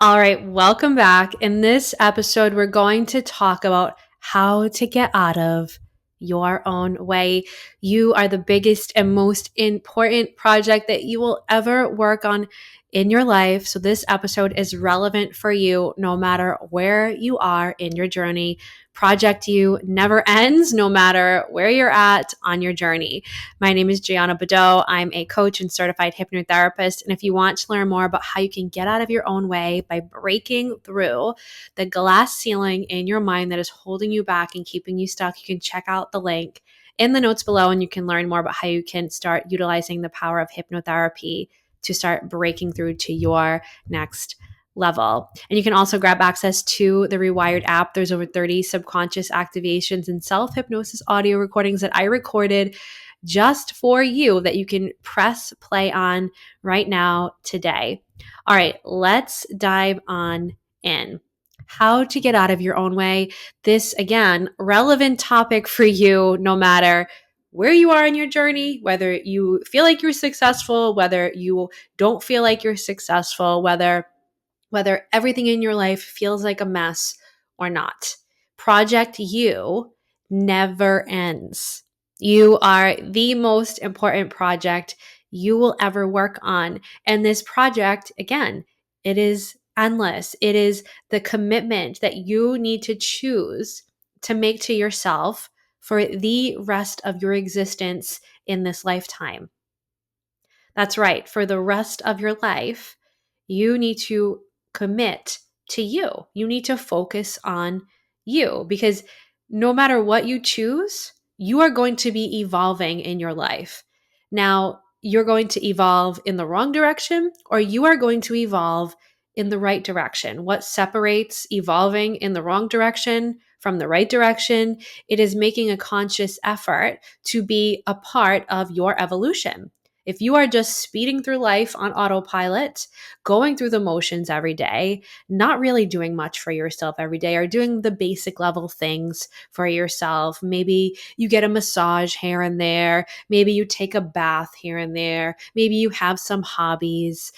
All right, welcome back. In this episode, we're going to talk about how to get out of your own way. You are the biggest and most important project that you will ever work on in your life. So this episode is relevant for you no matter where you are in your journey. Project You never ends no matter where you're at on your journey. My name is Gianna Badot. I'm a coach and certified hypnotherapist. And if you want to learn more about how you can get out of your own way by breaking through the glass ceiling in your mind that is holding you back and keeping you stuck, you can check out the link in the notes below and you can learn more about how you can start utilizing the power of hypnotherapy to start breaking through to your next level. And you can also grab access to the Rewired app. There's over 30 subconscious activations and self-hypnosis audio recordings that I recorded just for you that you can press play on right now today. All right, let's dive on in. How to get out of your own way. This, again, relevant topic for you no matter where you are in your journey, whether you feel like you're successful, whether you don't feel like you're successful, whether everything in your life feels like a mess or not. Project You never ends. You are the most important project you will ever work on. And this project, again, it is endless. It is the commitment that you need to choose to make to yourself for the rest of your existence in this lifetime. That's right. For the rest of your life, you need to commit to you. You need to focus on you because no matter what you choose, you are going to be evolving in your life. Now, you're going to evolve in the wrong direction or you are going to evolve in the right direction. What separates evolving in the wrong direction from the right direction? It is making a conscious effort to be a part of your evolution. If you are just speeding through life on autopilot, going through the motions every day, not really doing much for yourself every day, or doing the basic level things for yourself, maybe you get a massage here and there, maybe you take a bath here and there, maybe you have some hobbies,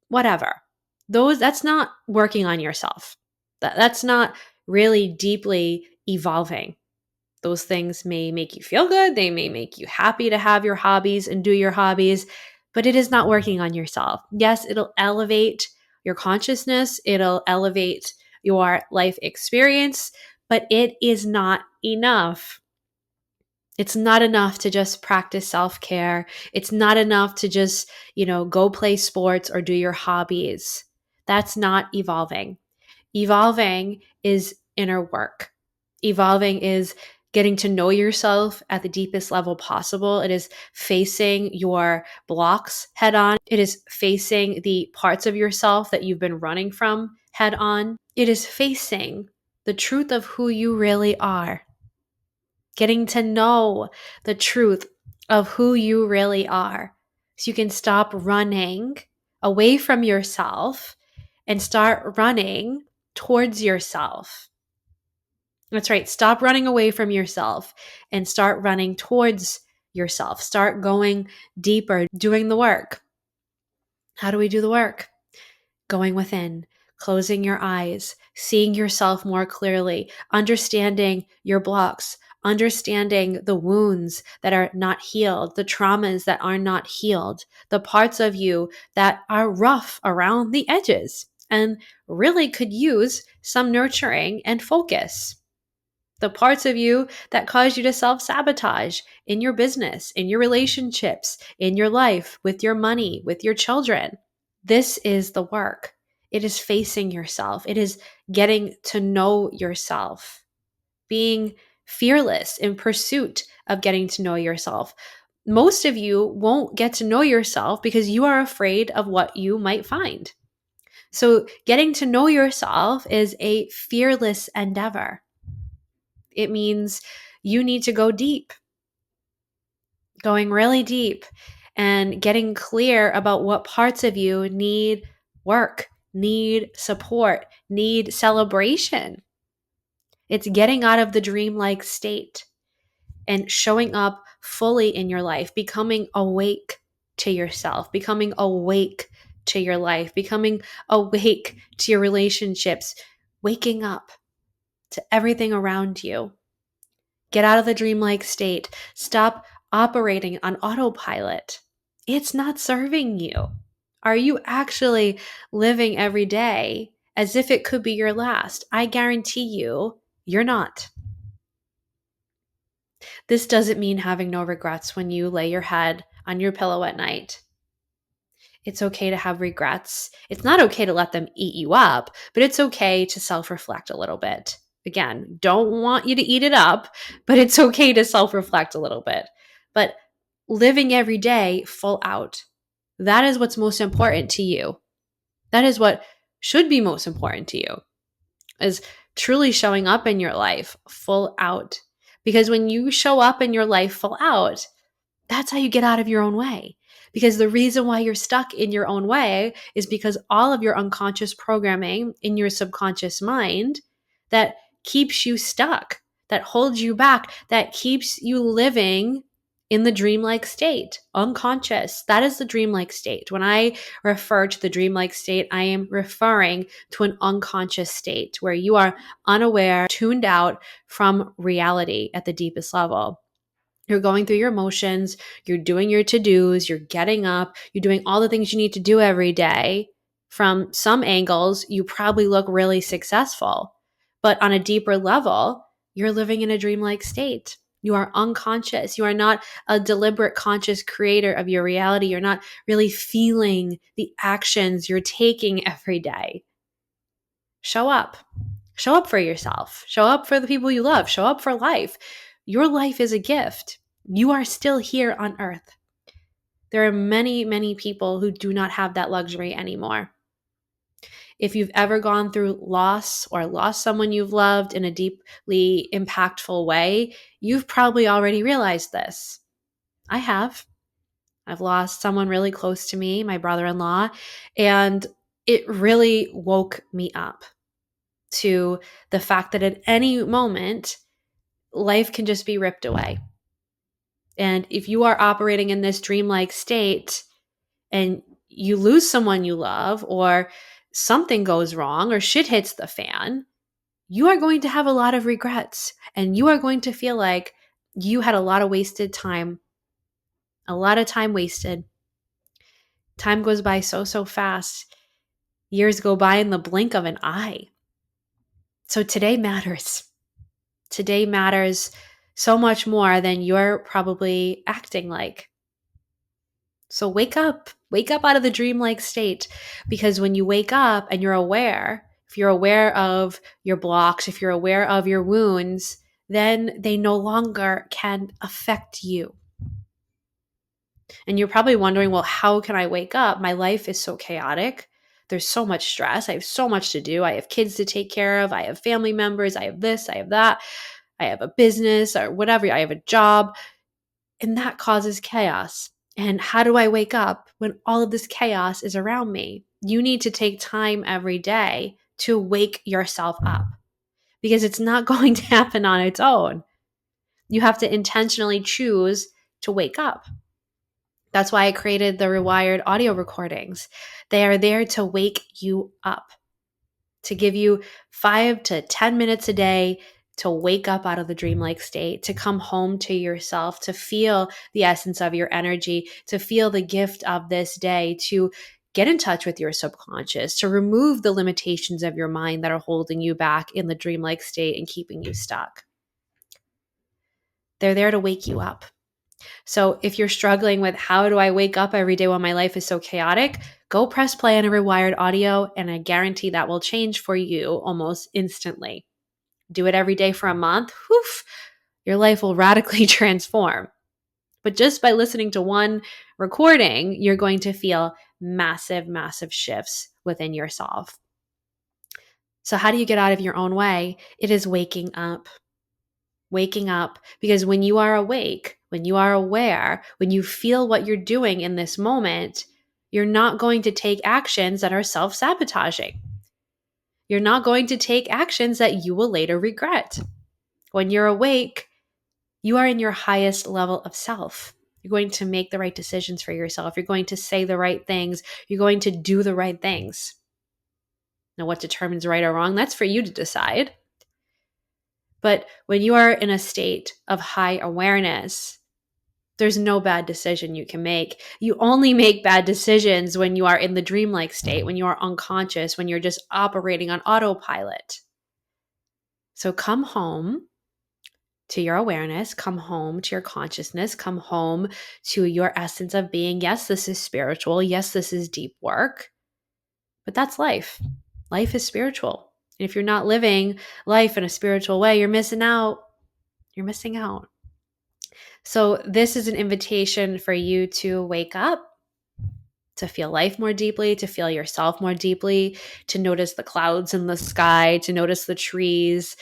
whatever. That's not working on yourself. That's not really deeply evolving. Those things may make you feel good. They may make you happy to have your hobbies and do your hobbies, but it is not working on yourself. Yes, it'll elevate your consciousness. It'll elevate your life experience, but it is not enough. It's not enough to just practice self-care. It's not enough to just, go play sports or do your hobbies. That's not evolving. Evolving is inner work. Evolving is getting to know yourself at the deepest level possible. It is facing your blocks head on. It is facing the parts of yourself that you've been running from head on. It is facing the truth of who you really are. Getting to know the truth of who you really are. So you can stop running away from yourself and start running towards yourself. That's right. Stop running away from yourself and start running towards yourself. Start going deeper, doing the work. How do we do the work? Going within, closing your eyes, seeing yourself more clearly, understanding your blocks, understanding the wounds that are not healed, the traumas that are not healed, the parts of you that are rough around the edges and really could use some nurturing and focus. The parts of you that cause you to self-sabotage in your business, in your relationships, in your life, with your money, with your children. This is the work. It is facing yourself. It is getting to know yourself, being fearless in pursuit of getting to know yourself. Most of you won't get to know yourself because you are afraid of what you might find. So getting to know yourself is a fearless endeavor. It means you need to go deep, going really deep and getting clear about what parts of you need work, need support, need celebration. It's getting out of the dreamlike state and showing up fully in your life, becoming awake to yourself, becoming awake to your life, becoming awake to your relationships, waking up to everything around you. Get out of the dreamlike state. Stop operating on autopilot. It's not serving you. Are you actually living every day as if it could be your last? I guarantee you, you're not. This doesn't mean having no regrets when you lay your head on your pillow at night. It's okay to have regrets. It's not okay to let them eat you up, but it's okay to self-reflect a little bit. Again, don't want you to eat it up, but it's okay to self-reflect a little bit. But living every day full out, that is what's most important to you. That is what should be most important to you, is truly showing up in your life full out. Because when you show up in your life full out, that's how you get out of your own way. Because the reason why you're stuck in your own way is because all of your unconscious programming in your subconscious mind that keeps you stuck, that holds you back, that keeps you living in the dreamlike state, unconscious. That is the dreamlike state. When I refer to the dreamlike state, I am referring to an unconscious state where you are unaware, tuned out from reality at the deepest level. You're going through your emotions, you're doing your to-dos, you're getting up, you're doing all the things you need to do every day. From some angles, you probably look really successful. But on a deeper level, you're living in a dreamlike state. You are unconscious. You are not a deliberate conscious creator of your reality. You're not really feeling the actions you're taking every day. Show up. Show up for yourself. Show up for the people you love. Show up for life. Your life is a gift. You are still here on earth. There are many, many people who do not have that luxury anymore. If you've ever gone through loss or lost someone you've loved in a deeply impactful way, you've probably already realized this. I have. I've lost someone really close to me, my brother-in-law, and it really woke me up to the fact that at any moment, life can just be ripped away. And if you are operating in this dreamlike state and you lose someone you love, or something goes wrong, or shit hits the fan, you are going to have a lot of regrets. And you are going to feel like you had a lot of wasted time, a lot of time wasted. Time goes by so fast. Years go by in the blink of an eye. So today matters. Today matters so much more than you're probably acting like. So wake up out of the dreamlike state, because when you wake up and you're aware, if you're aware of your blocks, if you're aware of your wounds, then they no longer can affect you. And you're probably wondering, well, how can I wake up? My life is so chaotic. There's so much stress. I have so much to do. I have kids to take care of. I have family members. I have this, I have that. I have a business or whatever. I have a job. And that causes chaos. And how do I wake up when all of this chaos is around me? You need to take time every day to wake yourself up, because it's not going to happen on its own. You have to intentionally choose to wake up. That's why I created the Rewired audio recordings. They are there to wake you up, to give you 5 to 10 minutes a day to wake up out of the dreamlike state, to come home to yourself, to feel the essence of your energy, to feel the gift of this day, to get in touch with your subconscious, to remove the limitations of your mind that are holding you back in the dreamlike state and keeping you stuck. They're there to wake you up. So if you're struggling with how do I wake up every day when my life is so chaotic, go press play on a Rewired audio, and I guarantee that will change for you almost instantly. Do it every day for a month. Woof, your life will radically transform. But just by listening to one recording, you're going to feel massive, massive shifts within yourself. So how do you get out of your own way? It is waking up. Waking up, because when you are awake, when you are aware, when you feel what you're doing in this moment, you're not going to take actions that are self-sabotaging. You're not going to take actions that you will later regret. When you're awake, you are in your highest level of self. You're going to make the right decisions for yourself. You're going to say the right things. You're going to do the right things. Now, what determines right or wrong? That's for you to decide. But when you are in a state of high awareness, there's no bad decision you can make. You only make bad decisions when you are in the dreamlike state, when you are unconscious, when you're just operating on autopilot. So come home to your awareness, come home to your consciousness, come home to your essence of being. Yes, this is spiritual. Yes, this is deep work, but that's life. Life is spiritual. And if you're not living life in a spiritual way, you're missing out. You're missing out. So this is an invitation for you to wake up, to feel life more deeply, to feel yourself more deeply, to notice the clouds in the sky, to notice the trees,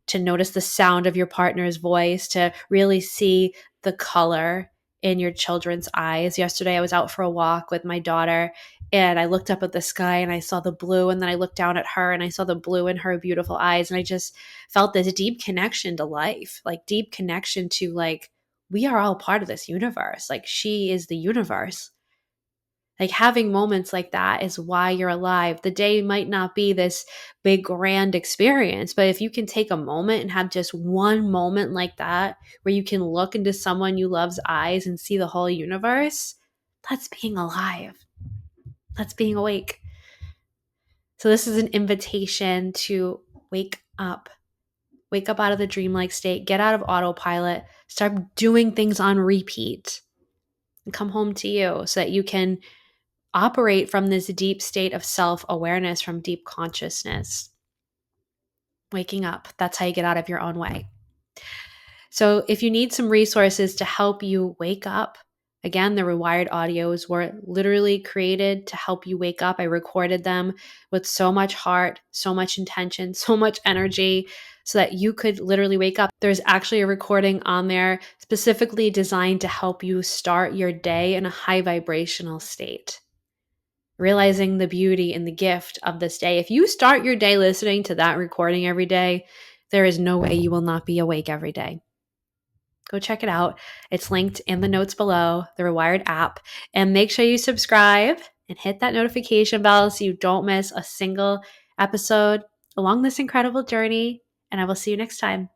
to notice the sound of your partner's voice, to really see the color in your children's eyes. Yesterday, I was out for a walk with my daughter and I looked up at the sky and I saw the blue, and then I looked down at her and I saw the blue in her beautiful eyes. And I just felt this deep connection to life, like deep connection to like, we are all part of this universe. Like she is the universe. Like having moments like that is why you're alive. The day might not be this big grand experience, but if you can take a moment and have just one moment like that where you can look into someone you love's eyes and see the whole universe, that's being alive. That's being awake. So this is an invitation to wake up. Wake up out of the dreamlike state, get out of autopilot, start doing things on repeat, and come home to you so that you can operate from this deep state of self-awareness, from deep consciousness. Waking up, that's how you get out of your own way. So if you need some resources to help you wake up, again, the Rewired audios were literally created to help you wake up. I recorded them with so much heart, so much intention, so much energy, so that you could literally wake up. There's actually a recording on there specifically designed to help you start your day in a high vibrational state. Realizing the beauty and the gift of this day. If you start your day listening to that recording every day, there is no way you will not be awake every day. Go check it out. It's linked in the notes below, the Rewired app. And make sure you subscribe and hit that notification bell so you don't miss a single episode along this incredible journey. And I will see you next time.